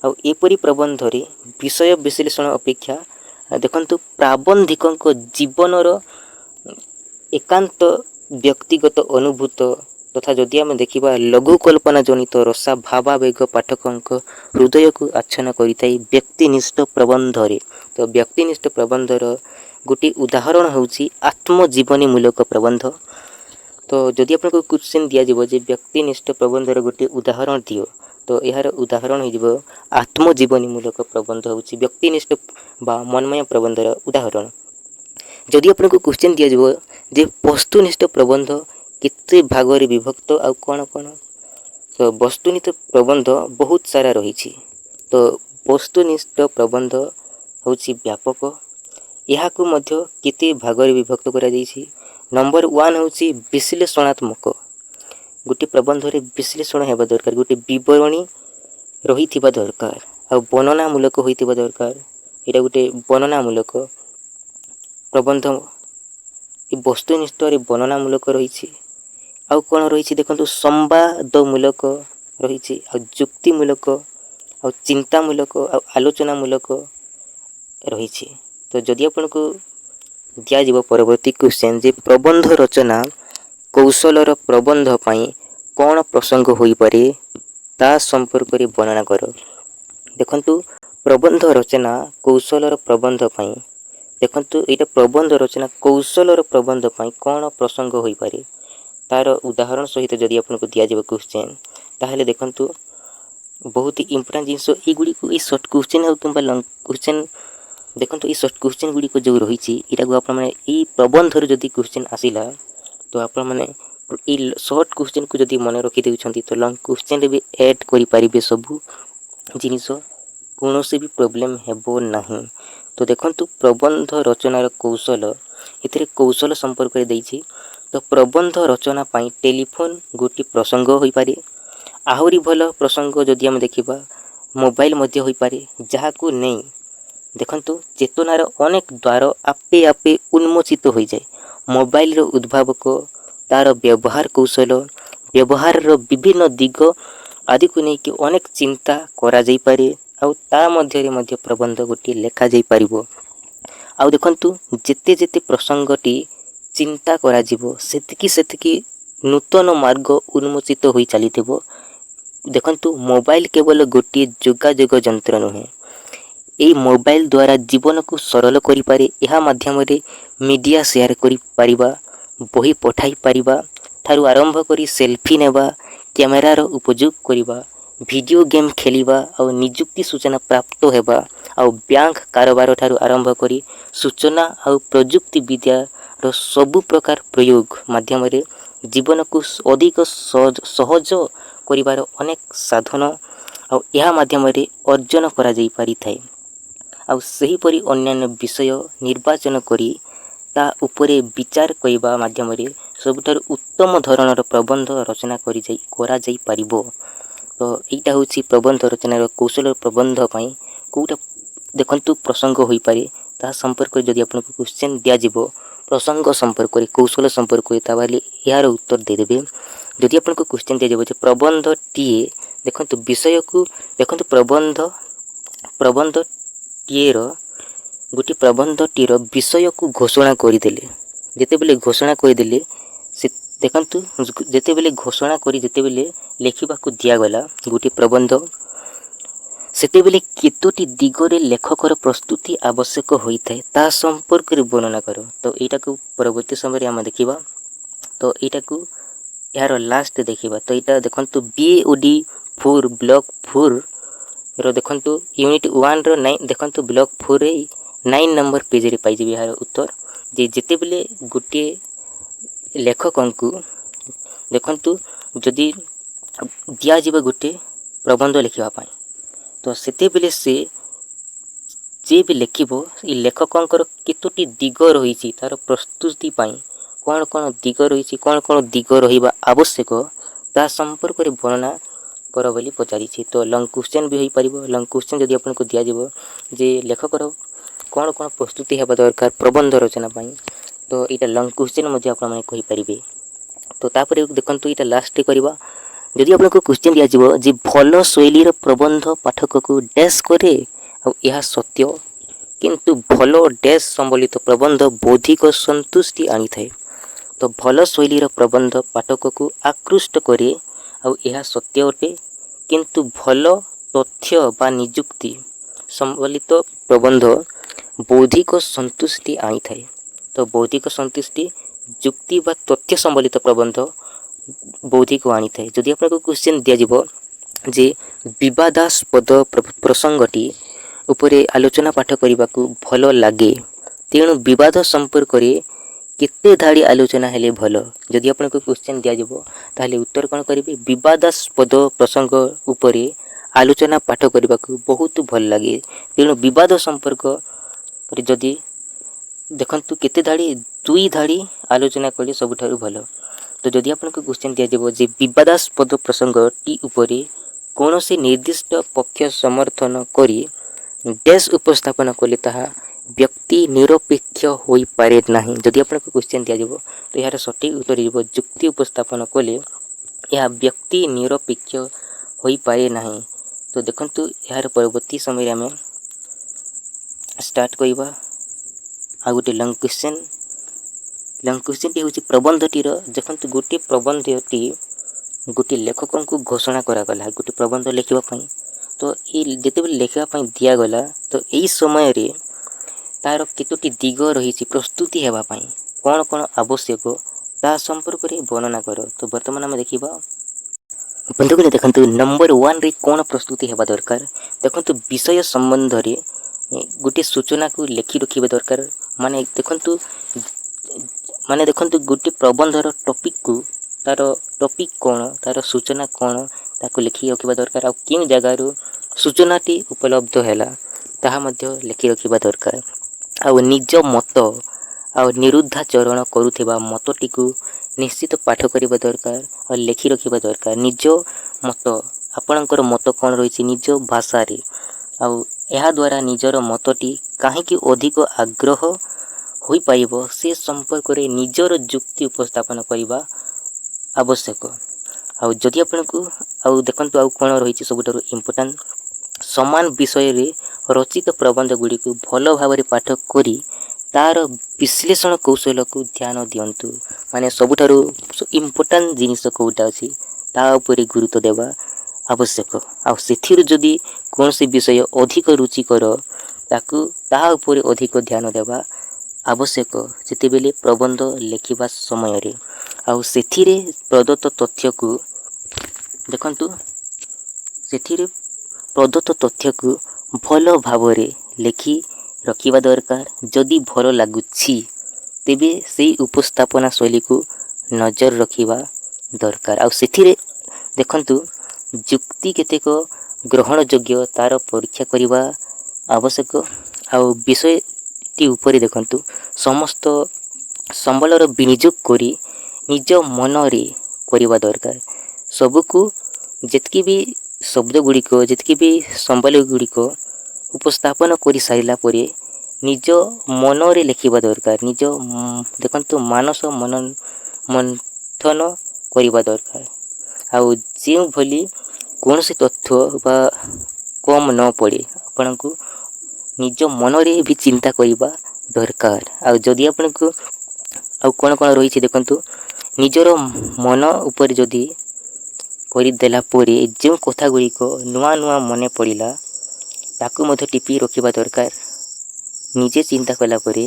आउ एपरि प्रबंध रे विषय विश्लेषण अपेक्षा देखंतु प्राबंधिकक जीवनर एकांत व्यक्तिगत अनुभूत तथा जदि आम देखिबा लघु कल्पना जनित रसा भावावेग पाठकक हृदय को आच्छन्न करिथाई व्यक्तिनिष्ठ प्रबंध रे। तो व्यक्तिनिष्ठ प्रबंधर गोटे उदाहरण होउछि आत्मजीवनी मूलक प्रबंध। तो जदि आपनको क्वेश्चन दिया जिवो जे व्यक्तिनिष्ठ प्रबंधर गोटे उदाहरण दियो तो यार उदाहरण हो जिवो आत्मजीवनी मूलक प्रबंध होउछि व्यक्तिनिष्ठ बा मनमय प्रबंधर उदाहरण। जदि आपनको क्वेश्चन दिया जिवो जे वस्तुनिष्ठ प्रबंध केते भाग रे विभक्त आउ कोन कोन तो वस्तुनिष्ठ प्रबंध बहुत सारा रहिछि। तो वस्तुनिष्ठ प्रबंध होउछि व्यापक यहाँ को मध्य केते भाग रे विभक्त करा जाइछि। नंबर 1 होउछि विश्लेषणात्मक गोटे प्रबंध रे विश्लेषण हेबा दरकार गोटे विवरणी रहिथिबा दरकार आ वर्णनामूलक होइथिबा दरकार। एटा गोटे वर्णनामूलक प्रबंध वस्तुनिष्ठ रे वर्णनामूलक रहिछि आउ कोन रहिछि देखंतु संवादमूलक रहिछि आ जुक्तिमूलक आ चिंतामूलक आ आलोचनामूलक रहिछि। तो जदि आपनको दिया जीव परवर्ती क्वेश्चन जे प्रबंध रचना कौशलर प्रबंध पाई कौन प्रसंग होई पारे ता संपर्क रे वर्णना कर। देखंतु प्रबंध रचना कौशलर प्रबंध पाई देखंतु एटा प्रबंध रचना कौशलर प्रबंध पाई कौन प्रसंग होई पारे तार उदाहरण सहित जदि आपनको दिया जीव क्वेश्चन ताहले देखंतु बहुत ही इंपोर्टेंट जिंस ए गुडी को ए शॉर्ट क्वेश्चन हो किंबा लॉन्ग क्वेश्चन देखंतु ए शॉर्ट क्वेश्चन गुडी को जो रहिछि एटा को आपण माने ए प्रबंध रे जदि क्वेश्चन आसिला तो आपण माने सर्ट क्वेश्चन को जदि मन रखी देउछंती तो लॉन्ग क्वेश्चन रे भी ऐड करि परिबे सब जिनिस कौन से भी प्रॉब्लम हेबो नहीं। तो देखंतु प्रबंध रचनार कौशल एथिरे कौशल संपर्क रे देइछि। तो प्रबंध रचना पाई टेलीफोन गोटी प्रसंग होई पारे। आहुरी भल प्रसंग जदि हम देखिबा मोबाइल मध्य होई पारे, जहा को नहीं देखंतु चेतनार अनेक द्वार आपे आपे उन्मोचित हो जाए। मोबाइल रो उद्भावक तार व्यवहार कौशल व्यवहार रो विभिन्न दिग आदि को नहीं कि अनेक चिंता करा जाई पारे। आउ ता मध्य रे मध्य प्रबंध गोटी लेखा जाई पारिबो। आउ देखंतु जेते जेते प्रसंगटी चिंता करा जिवो सेतिकी सेतिकी नूतन मार्ग उन्मोचित होई चलीथिबो। देखंतु मोबाइल केवल गोटी जोगाजोग यंत्र नुहे, एई मोबाइल द्वारा जीवन को सरल करि पारे। एहा माध्यम रे मीडिया शेयर करि पारिबा, बही पठाई पारिबा थारु आरंभ करी सेल्फी नेबा, कैमेरा रो उपयोग करिबा, वीडियो गेम खेलिबा और निजुक्ति सूचना प्राप्त हेबा और बैंक कारोबार ठारु आरंभ करी सूचना और प्रयुक्ति विद्या रो सबु प्रकार प्रयोग माध्यम रे जीवन को अधिक सहज करिबार अनेक साधन और यह माध्यम रे अर्जन करा जाई पारि थाए। आउ सही परी अन्यान्य विषय निर्वाचन करी ता उपरे विचार करिबा माध्यम रे सबुठार उत्तम धरणर प्रबंध रचना करा जाई पारिबो। तो एटा होछि प्रबंध रचनार कौशल। प्रबंध पाई कोटा देखंतु प्रसंग होई पारे ता संपर्क जदि आपन को क्वेश्चन दिया जिवो प्रसंग संपर्क रे कौशल संपर्क रे ताबाले यार उत्तर दे देबे। जदि आपन को क्वेश्चन दिया जिवो जे प्रबंध टीए देखंतु विषय को देखंतु प्रबंध टीए रो गोटे प्रबंध टीर विषय को घोषणा करदेले। जेतेबेले घोषणा करदेले से देखंतु जेतेबेले घोषणा करी जेतेबेले लेखिबा को दिया गला गोटे प्रबंध सेतेबेले केतोटी दिगरे लेखकर प्रस्तुति आवश्यक होइथाय ता संपर्क रे वर्णना करो। तो एटा को परवर्ती समय रे हम देखिबा। तो एटा को यार लास्ट देखिबा। तो एटा देखंतु बीओडी 4 ब्लॉक 4 रो देखंतु यूनिट 1 रो 9 देखंतु ब्लॉक 4 रे 9 नंबर पेज रे पाई जेबे यार उत्तर जे जेतेबेले गोटे लेखकन को देखंतु जदि दिया जिबा गोटे प्रबंध लिखिबा पाई तो सेतेबेले से जे भी लेखिबो इ लेखकंकर केतोटी दिग रहिछि तार प्रस्तुति पाई कोन कोन दिग रहिछि कोन कोन दिग रहिबा आवश्यक ता संपर्क रे वर्णना कर बोली पचारिछि। तो लॉन्ग क्वेश्चन भी होई परिबो। लॉन्ग क्वेश्चन जदि आपन को दिया जिवो जे लेखकर कोन कोन प्रस्तुति हेबा दरकार प्रबंध रचना पाई तो इटा लॉन्ग क्वेश्चन मध्ये आपन माने कहि परिबे। तो तापरे देखंतु इटा लास्ट करबा। जदि आपन को क्वेश्चन दिया जिवो जे भलो शैली रो प्रबंध पाठक को डैश करे और यह सत्य किंतु भलो डैश संबलित प्रबंध बौद्धिक संतुष्टि आनी थाए। तो भलो शैली रो प्रबंध पाठक को आकृष्ट करे और यह सत्य अटे किंतु भलो तथ्य बा निजुक्ति संबलित प्रबंध बौद्धिक संतुष्टि आनी थाए। तो बौद्धिक संतुष्टि जुक्ति बा तथ्य संबलित प्रबंध बौद्धिक आनी थाए। जदि आपन को क्वेश्चन दिया जिवो जे विवादास्पद प्रसंगटी उपरे आलोचना पाठ करने को भल लगे तेणु विवाद संपर्क रे केते धाड़ी आलोचना हेले भल। जदि आपन को क्वेश्चन दिया जिवो ताले उत्तर कोन करिवे विवादास्पद प्रसंग उपरे आलोचना पाठ करने को बहुत भल लगे तेणु विवाद संपर्क रे जदि देखंतु केते धाड़ी 2 धाड़ी आलोचना कले सबुठारु भल। तो जदि आपन को क्वेश्चन दिया जिवो जे विवादास्पद प्रसंग टी उपरे कोनोसी निर्दिष्ट पक्ष समर्थन करी डैश उपस्थापन कले ताहा व्यक्ति निरपेक्ष होई पारे नाही। जदि आपन को क्वेश्चन दिया जिवो तो यार सटीक उत्तर जिवो जुक्ति उपस्थापन कले या व्यक्ति निरपेक्ष होई पारे नाही। तो देखंतु यार परवर्ती समय रे हमें स्टार्ट करिबा आ गोटे लॉन्ग क्वेश्चन टी होची प्रबंधटी रो देखंतु गोटे प्रबंधटी गोटे लेखकन को घोषणा करा गला गोटे प्रबंध लिखिबा पई। तो ए जेते बेले लिखिबा पई दिया गला तो एई समय रे तार केतोटी दिग रहिछि प्रस्तुति हेबा पई कोन कोन आवश्यक ता संपर्क रे वर्णना करो। तो वर्तमान हम देखिबा बंधुगण देखंतु नंबर 1 रे कोन प्रस्तुति हेबा दरकार। देखंतु विषय संबंध रे गोटे सूचना को लिखि रखिबा दरकार। माने देखंतु गोटे प्रबंधर टॉपिक को तार टॉपिक कौन तार सूचना कौन ताको लिखि रखिबा दरकार आ केउ जगारू सूचनाटी उपलब्ध हैला ताहा मध्य लिखि रखिबा दरकार आ निज मत आ निरुद्धाचरण करुथिबा मतटीकू निश्चित पाठ करिबा दरकार और लिखि रखिबा दरकार निज मत आपणकर मत कौन रही निज भाषा रे आ द्वारा निजर मतटी काहीकि अधिक आग्रह होई पाइबो से संपर्क रे निजर जुक्ति उपस्थापन करिबा आवश्यक आ जदि आपनको आ देखंतु आ कोन रही सबुठारु इम्पोर्टेंट समान विषय रे रचित प्रबंध गुडी को भल भाव रे पाठ करी तार विश्लेषण कौशल को ध्यान दियंतु माने सबुठारु इम्पोर्टेंट जिनिस कोटा अछि ता उपरे गुरुत्व देवा आवश्यक आ सेथिरु जदि कोनसे विषय अधिक रुचिकर ताकू ता उपरे अधिक ध्यान देवा आवश्यक जेतेबेले प्रबंध लेखिबा समय रे आ सेथिरे प्रदत्त तथ्य को देखंतु सेथिरे प्रदत्त तथ्य को भल भाव रे लेखि रखिबा दरकार जदि भल लागुछि तेबे सेही उपस्थापना शैली को नजर रखिबा दरकार आ सेथिरे देखंतु जुक्ति केतेक ग्रहण योग्य तार परीक्षा करिबा आवश्यक आ विषय टी ऊपर देखंतु समस्त संबलर विनियोग करी निज मन रे करिबा दरकार सबको जेतकी भी शब्द गुडी को जेतकी भी संबल गुडी को उपस्थापन करि साइला परे निज मन रे लिखिबा दरकार निज देखंतु मानस मनन मंथन करिबा दरकार आ जेउ भली कोनसे तथ्य बा कम न पड़े आपनको निज मन रे भी चिंता करिबा दरकार आ जदि आपनको आ कोन कोन रही देखंतु निजर मन ऊपर जदि करि देला परे जो कथा गुडी को नुआ नुआ मने पड़िला ताकू मध्य टिपी रखिबा दरकार निजे चिंता कला परे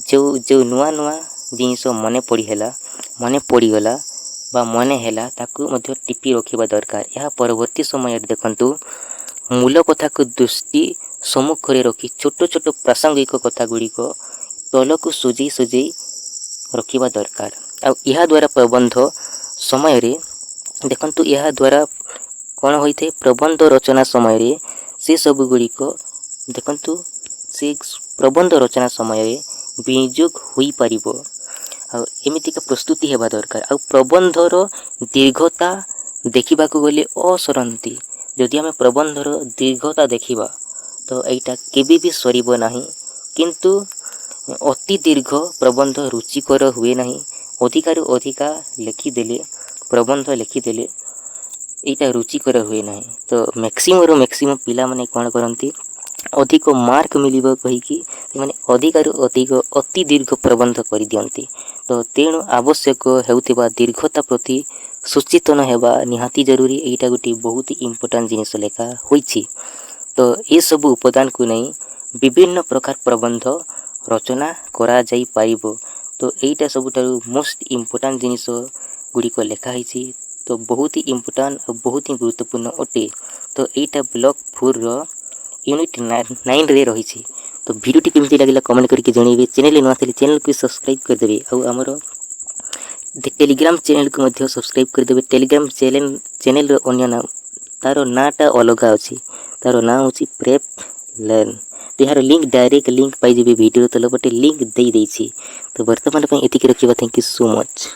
जो जो नुआ नुआ जिनिस मने पड़ी गला बा मने हैला ताकू मध्य टिपी रखिबा दरकार यह परवर्ती समय देखंतु मूल कथा को दृष्टि सम्मुख रे रखी छोट छोट प्रासंगिक कथा गुडी को तलकू सुजई सुजई रखिबा दरकार आ यह द्वारा प्रबंध समय रे देखंतु यह द्वारा कौन होइथे प्रबंध रचना समय रे से सब गुडी को देखंतु से प्रबंध रचना समय रे विनियोग होई परिबो आ एमितिका प्रस्तुति हेबा दरकार आ प्रबंधर दीर्घता देखिबा को गले असरंती जदि हमें प्रबंधर दीर्घता देखिबा तो एटा केबे भी सरीबो नाही किंतु अति दीर्घ प्रबंध रुचिकर हुए नाही अधिकारु अधिका लिखिदेले प्रबंध लिखिदेले एटा रुचिकर हुए नाही तो मैक्सिमम पिला माने कोन करंती अधिक मार्क मिलिबो कहि कि माने अधिकारु अधिक अति दीर्घ प्रबंध करि दियंती तो तेणु आवश्यक हेउतिबा दीर्घता प्रति सचेतन हेबा निहाती जरूरी एटा गुटी बहुत इम्पोर्टेंट जिनिस लेखा होईछि तो ये सब उपादान को नहीं विभिन्न प्रकार प्रबंध रचना करा जाई पाइबो तो एटा सबुठारु मोस्ट इम्पोर्टेंट जिनिस गुडी को लेखा होईछि तो बहुत ही इम्पोर्टेंट और बहुत ही गुरुत्वपूर्ण अटे तो एटा ब्लॉक 4 रो यूनिट 9 रे रही तो वीडियो केमती लगे कमेंट करके जनइबे चैनल नुआ थे चैनल को सब्सक्राइब कर देबे और हमर टेलीग्राम चैनल को मध्य सब्सक्राइब कर देबे टेलीग्राम चैनल रो अन्य नाम तारो नाटा अलगा अछि तारो नाम होछि प्रेप लर्न यार लिंक डायरेक्ट लिंक पाई जेबे वीडियो तल बटे लिंक दे देछि तो वर्तमान पे एतिक रखिबा थैंक यू सो मच।